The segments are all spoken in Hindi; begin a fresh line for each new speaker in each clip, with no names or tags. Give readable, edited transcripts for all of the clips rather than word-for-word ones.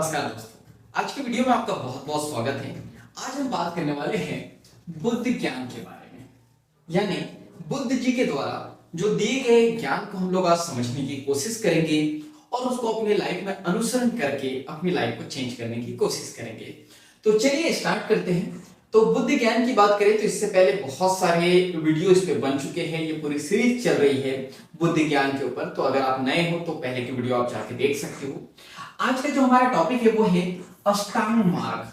नमस्कार दोस्तों, आज की वीडियो में आपका बहुत बहुत स्वागत है। आज हम बात करने वाले हैं बुद्ध ज्ञान के बारे में, यानी बुद्ध जी के द्वारा जो दिए गए ज्ञान को हम लोग आज समझने की कोशिश करेंगे और उसको अपने लाइफ में अनुसरण करके अपनी लाइफ को चेंज करने की कोशिश करेंगे। तो चलिए स्टार्ट करते हैं। तो बुद्ध ज्ञान की बात करें तो इससे पहले बहुत सारे वीडियो इस पे बन चुके हैं। ये पूरी सीरीज चल रही है बुद्ध ज्ञान के ऊपर, तो अगर आप नए हो तो पहले की वीडियो आप जाके देख सकते हो। आज का जो हमारा टॉपिक है वो है अष्टांग मार्ग,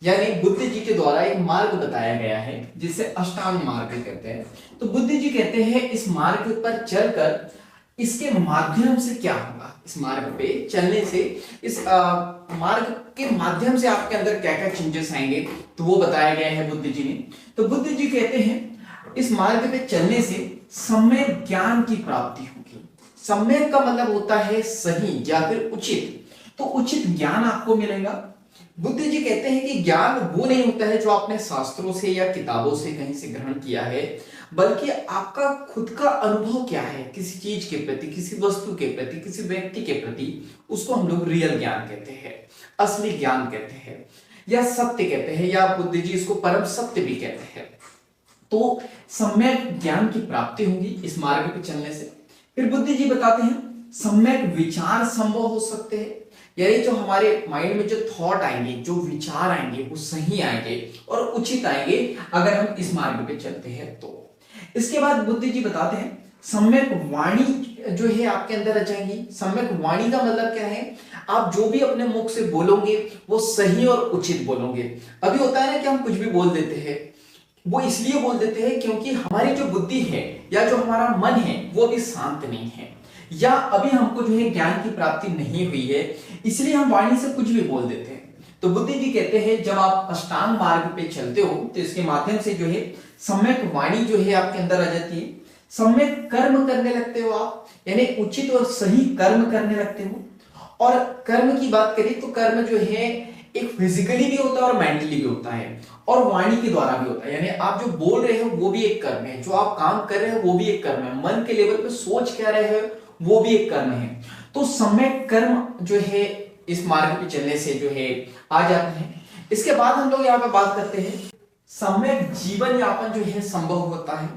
यानी बुद्ध जी के द्वारा एक मार्ग बताया गया है जिसे अष्टांग मार्ग कहते हैं। तो बुद्ध जी कहते हैं इस मार्ग पर चलकर इसके माध्यम से क्या होगा, इस मार्ग पे चलने से इस मार्ग के माध्यम से आपके अंदर क्या क्या चेंजेस आएंगे, तो वो बताया गया है बुद्ध जी ने। तो बुद्ध जी कहते हैं इस मार्ग पे चलने से सम्यक ज्ञान की प्राप्ति होगी। सम्यक का मतलब होता है सही या फिर उचित, तो उचित ज्ञान आपको मिलेगा। बुद्ध जी कहते हैं कि ज्ञान वो नहीं होता है जो आपने शास्त्रों से या किताबों से कहीं से ग्रहण किया है, बल्कि आपका खुद का अनुभव क्या है किसी चीज के प्रति, किसी वस्तु के प्रति, किसी व्यक्ति के प्रति, उसको हम लोग रियल ज्ञान कहते हैं, असली ज्ञान कहते हैं, या सत्य कहते हैं, या बुद्ध जी इसको परम सत्य भी कहते हैं। तो सम्यक ज्ञान की प्राप्ति होगी इस मार्ग पे चलने से। फिर बुद्ध जी बताते हैं सम्यक विचार संभव हो सकते हैं, यानी जो हमारे माइंड में जो थॉट आएंगे, जो विचार आएंगे वो सही आएंगे और उचित आएंगे अगर हम इस मार्ग पे चलते हैं तो। इसके बाद बुद्ध जी बताते हैं सम्यक वाणी जो है आपके अंदर आ जाएंगी। सम्यक वाणी का मतलब क्या है, आप जो भी अपने मुख से बोलोगे वो सही और उचित बोलोगे। अभी होता है ना कि हम कुछ भी बोल देते हैं, वो इसलिए बोल देते हैं क्योंकि हमारी जो बुद्धि है या जो हमारा मन है वो अभी शांत नहीं है, या अभी हमको जो है ज्ञान की प्राप्ति नहीं हुई है, इसलिए हम वाणी से कुछ भी बोल देते हैं। तो बुद्ध जी कहते हैं जब आप अष्टांग मार्ग पे चलते हो तो इसके माध्यम से जो है सम्यक वाणी जो है आपके अंदर आ जाती है। सम्यक कर्म करने लगते हो आप, यानी उचित और सही कर्म करने लगते हो। और कर्म की बात करें तो कर्म जो है एक फिजिकली भी होता है और मेंटली भी होता है, और वाणी के द्वारा भी होता है, यानी आप जो बोल रहे हो वो भी एक कर्म है, जो आप काम कर रहे हो वो भी एक कर्म है, मन के लेवल पे सोच क्या रहे हो वो भी एक कर्म है। तो सम्यक कर्म जो है इस मार्ग पे चलने से जो है आ जाते हैं। इसके बाद हम लोग यहाँ पे बात करते हैं सम्यक जीवन यापन जो है संभव होता है।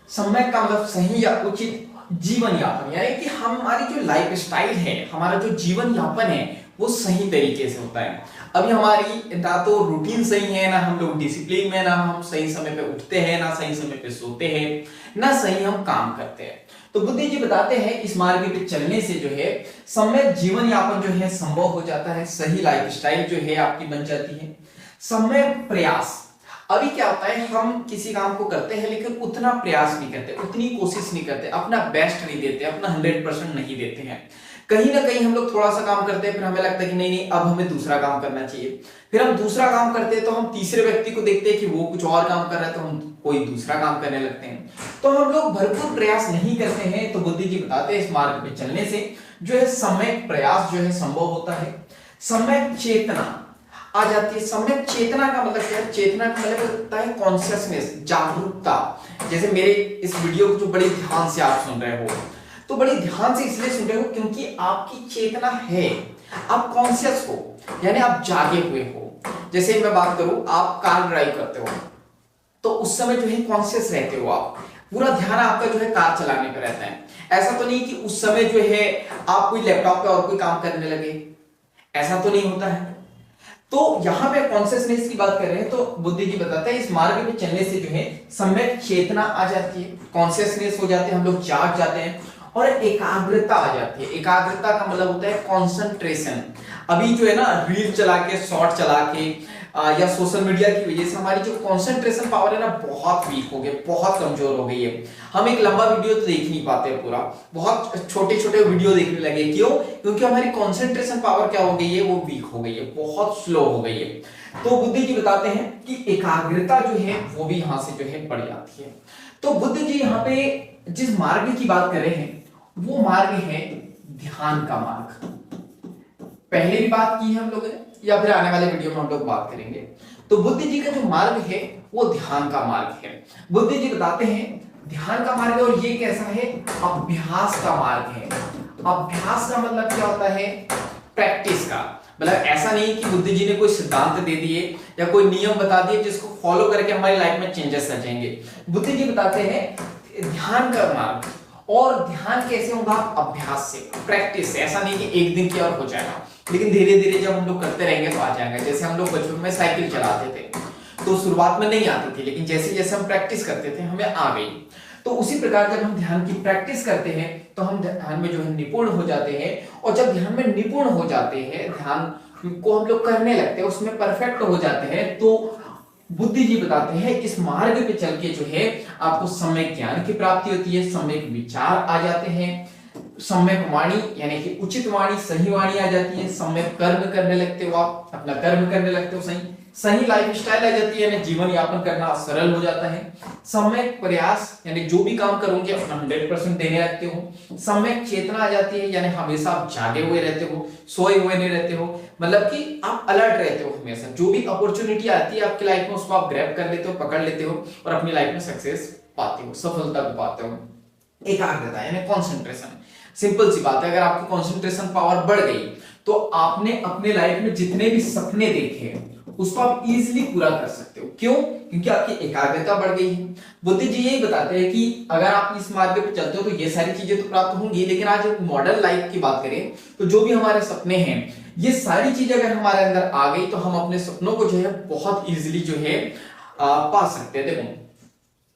सम्यक का मतलब सही या उचित जीवन यापन, यानी कि हमारी जो लाइफ स्टाइल है, हमारा जो जीवन यापन है वो सही तरीके से होता है। अभी हमारी ना तो रूटीन सही है, ना हम लोग डिसिप्लिन में, ना हम सही समय पे उठते हैं, ना सही समय पे सोते हैं, ना सही हम काम करते हैं। तो बुद्ध जी बताते हैं इस मार्ग पे चलने से जो है सम्यक जीवन यापन जो है संभव हो जाता है, सही लाइफ स्टाइल जो है आपकी बन जाती है। सम्यक प्रयास, अभी क्या होता है हम किसी काम को करते हैं लेकिन उतना प्रयास नहीं करते, उतनी कोशिश नहीं करते, अपना बेस्ट नहीं देते, अपना 100% नहीं देते हैं। कहीं ना कहीं हम लोग थोड़ा सा काम करते हैं, फिर हमें लगता है कि नहीं अब हमें दूसरा काम करना चाहिए। फिर हम दूसरा काम करते हैं तो हम तीसरे व्यक्ति को देखते हैं कि वो कुछ और काम कर रहा है तो हम कोई दूसरा काम करने लगते हैं। तो हम लोग भरपूर प्रयास नहीं करते हैं। तो बुद्ध जी बताते हैं इस मार्ग पे चलने से जो है सम्यक प्रयास जो है संभव होता है। सम्यक चेतना आ जाती है। सम्यक चेतना का मतलब क्या है? चेतना का मतलब होता है कॉन्शियसनेस, जागरूकता। जैसे मेरे इस वीडियो को जो बड़े ध्यान से आप सुन रहे हो, तो बड़ी ध्यान से इसलिए सुन रहे हो क्योंकि आपकी चेतना है, आप कॉन्शियस हो, यानी आप जागे हुए हो। जैसे मैं बात करूं, आप कार ड्राइव करते हो तो उस समय जो है कॉन्शियस रहते हो, आप पूरा ध्यान आपका जो है कार चलाने पर रहता है। ऐसा तो नहीं कि उस समय जो है आप कोई लैपटॉप पे और कोई काम करने लगे, ऐसा तो नहीं होता है। तो यहाँ पे कॉन्शियसनेस की बात कर रहे हैं तो बुद्ध जी बताते हैं इस मार्ग पे चलने से जो है सम्यक चेतना आ जाती है, कॉन्शियसनेस हो जाते हैं, हम लोग जाग जाते हैं और एकाग्रता आ जाती है। एकाग्रता का मतलब होता है कॉन्सेंट्रेशन। अभी जो है ना रील चला के, शॉर्ट चला के या सोशल मीडिया की वजह से हमारी जो कंसंट्रेशन पावर है ना बहुत वीक हो गई, बहुत कमजोर हो गई है। हम एक लंबा वीडियो तो देख नहीं पाते पूरा, बहुत छोटे छोटे वीडियो देखने लगे। क्यों? क्योंकि हमारी कंसंट्रेशन पावर क्या हो गई है, वो वीक हो गई है, बहुत स्लो हो गई है। तो बुद्ध जी बताते हैं कि एकाग्रता जो है वो भी यहाँ से जो है बढ़ जाती है। तो बुद्ध जी यहाँ पे जिस मार्ग की बात कर रहे हैं वो मार्ग है ध्यान का मार्ग। पहले भी बात की है हम लोगों ने, या फिर आने वाले वीडियो में हम लोग बात करेंगे। तो बुद्ध जी का जो मार्ग है वो ध्यान का मार्ग है। बुद्ध जी बताते हैं ध्यान का मार्ग है, और ये कैसा है? अभ्यास का मार्ग है। अभ्यास का मतलब क्या होता है? प्रैक्टिस का। मतलब ऐसा नहीं कि बुद्ध जी ने कोई सिद्धांत दे दिए या कोई नियम बता दिए जिसको फॉलो करके हमारी लाइफ में चेंजेस आ जाएंगे। बुद्ध जी बताते हैं ध्यान का मार्ग, और ध्यान कैसे होगा? अभ्यास से, प्रैक्टिस से। ऐसा नहीं कि एक दिन किया और हो जाएगा, लेकिन धीरे धीरे जब हम लोग करते रहेंगे तो आ जाएगा। जैसे हम लोग बचपन में साइकिल चलाते थे तो शुरुआत में नहीं आती थी, लेकिन जैसे जैसे हम प्रैक्टिस करते थे हमें आ गई। तो उसी प्रकार जब हम ध्यान की प्रैक्टिस करते हैं तो हम ध्यान में जो है निपुण हो जाते हैं, और जब ध्यान में निपुण हो जाते हैं, ध्यान को हम लोग करने लगते हैं, उसमें परफेक्ट हो जाते हैं, तो बुद्ध जी बताते हैं इस मार्ग पे चल के जो है आपको सम्यक ज्ञान की प्राप्ति होती है, सम्यक विचार आ जाते हैं, सम्यक वाणी यानी कि उचित वाणी, सही वाणी आ जाती है, सम्यक कर्म करने लगते हो, आप अपना कर्म करने लगते हो, सही सही लाइफ स्टाइल आ जाती है, जीवन यापन करना सरल हो जाता है। सम्यक प्रयास यानी जो भी काम करोगे अपना 100% देने लगते हो। सम्यक चेतना आ जाती है, यानी हमेशा आप जागे हुए रहते हो, सोए हुए नहीं रहते हो, मतलब कि आप अलर्ट रहते हो हमेशा। जो भी अपॉर्चुनिटी आती है आपकी लाइफ में उसको आप ग्रैब कर लेते हो, पकड़ लेते हो और अपनी लाइफ में सक्सेस पाते हो, सफलता को पाते हो। एकाग्रता यानी कॉन्सेंट्रेशन, सिंपल सी बात है, अगर आपकी कॉन्सेंट्रेशन पावर बढ़ गई तो आपने अपने लाइफ में जितने भी सपने देखे उसको आप इजीली पूरा कर सकते हो। क्यों? क्योंकि आपकी एकाग्रता बढ़ गई है। बुद्ध जी यही बताते हैं कि अगर आप इस मार्ग पे चलते हो तो ये सारी चीजें तो प्राप्त होंगी, लेकिन आज एक मॉडर्न लाइफ की बात करें तो जो भी हमारे सपने हैं, ये सारी चीजें अगर हमारे अंदर आ गई तो हम अपने सपनों को जो है बहुत इजीली जो है पा सकते हैं। देखो,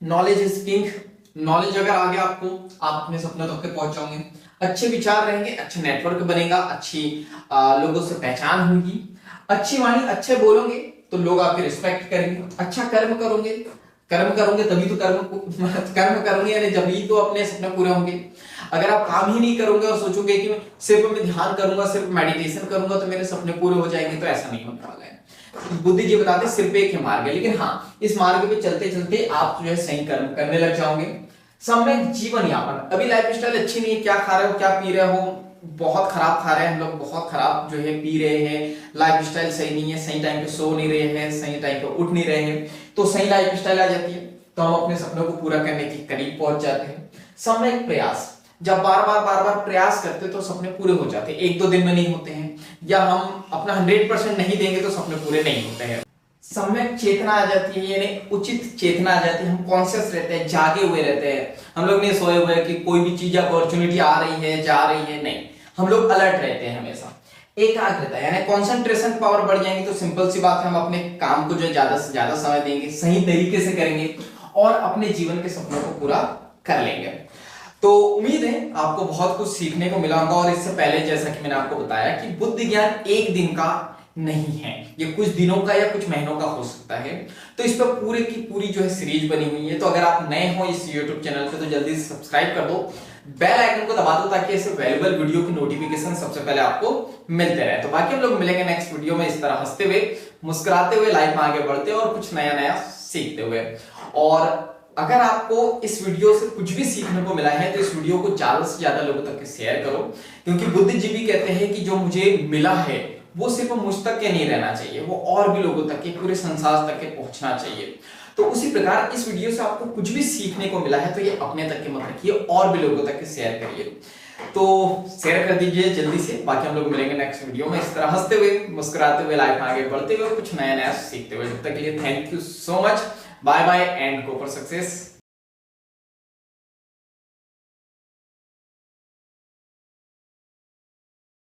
नॉलेज इज किंग। नॉलेज अगर आ गया आपको, आप अपने सपनों तक के पहुंच जाओगे। अच्छे विचार रहेंगे, अच्छा नेटवर्क बनेगा, अच्छी लोगों से पहचान होगी, अच्छी वाणी, अच्छे बोलोगे तो लोग आपकी रिस्पेक्ट करेंगे। अच्छा कर्म करोगे तभी तो कर्म करोगे यानी जब ही तो अपने सपने पूरे होंगे। अगर आप काम ही नहीं करोगे और सोचोगे कि सिर्फ मैं ध्यान करूंगा, सिर्फ मेडिटेशन करूंगा तो मेरे सपने पूरे हो जाएंगे, तो ऐसा नहीं होने वाला है। बुद्ध जी बताते हैं सिर्फ एक ही मार्ग है, लेकिन हाँ, इस मार्ग पे चलते चलते आप जो है सही कर्म करने लग जाओगे। सम्यक जीवन यापन, अभी लाइफ स्टाइल अच्छी नहीं है, क्या खा रहे हो, क्या पी रहे हो, बहुत खराब खा रहे हैं हम लोग, बहुत खराब जो है पी रहे हैं, लाइफ स्टाइल सही नहीं है, सही टाइम पे सो नहीं रहे हैं, सही टाइम पे उठ नहीं रहे हैं, तो सही लाइफ स्टाइल आ जाती है तो हम अपने सपनों को पूरा करने के करीब पहुंच जाते हैं। सम्यक प्रयास, जब बार बार प्रयास करते तो सपने पूरे हो जाते हैं, एक दो दिन में नहीं होते हैं, या हम अपना 100% नहीं देंगे तो सपने पूरे नहीं होते हैं। सम्यक चेतना आ जाती है, यानी उचित चेतना आ जाती है, हम कॉन्शियस रहते हैं, जागे हुए रहते हैं, हम लोग नहीं सोए हुए कि कोई भी चीज अपॉर्चुनिटी आ रही है, जा रही है, नहीं, हम लोग अलर्ट रहते हैं हमेशा। एकाग्रता यानी कंसंट्रेशन पावर बढ़ जाएंगी, तो सिंपल सी बात है, हम अपने काम को जो ज्यादा से ज्यादा समय देंगे, सही तरीके से करेंगे और अपने जीवन के सपनों को पूरा कर लेंगे। तो उम्मीद है आपको बहुत कुछ सीखने को मिला होगा। और इससे पहले जैसा कि मैंने आपको बताया कि बुद्ध ज्ञान एक दिन का नहीं है, ये कुछ दिनों का या कुछ महीनों का हो सकता है। तो इस पर पूरे की पूरी जो है सीरीज बनी हुई है। तो अगर आप नए हो इस YouTube चैनल पे तो जल्दी से सब्सक्राइब कर दो, बेल आइकन को दबा दो ताकि ऐसे वैल्यूएबल वीडियो की नोटिफिकेशन सबसे पहले आपको मिलते रहे। तो बाकी हम लोग मिलेंगे नेक्स्ट वीडियो में इस तरह हंसते हुए, मुस्कुराते हुए, लाइफ में आगे बढ़ते हुए और कुछ नया नया सीखते हुए। और अगर आपको इस वीडियो से कुछ भी सीखने को मिला है तो इस वीडियो को ज्यादा से ज्यादा लोगों तक शेयर करो, क्योंकि बुद्ध जी भी कहते हैं कि जो मुझे मिला है वो सिर्फ मुझ तक के नहीं रहना चाहिए, वो और भी लोगों तक के, पूरे संसार तक के पहुंचना चाहिए। तो उसी प्रकार इस वीडियो से आपको कुछ भी सीखने को मिला है तो ये अपने तक के मत रखिए, और भी लोगों तक के शेयर करिए। तो शेयर कर दीजिए जल्दी से। बाकी हम लोग मिलेंगे नेक्स्ट वीडियो में इस तरह हंसते हुए, मुस्कुराते हुए, लाइफ में आगे बढ़ते हुए, कुछ नया नया सीखते हुए। जब तक के लिए thank you so much, bye bye and go for success.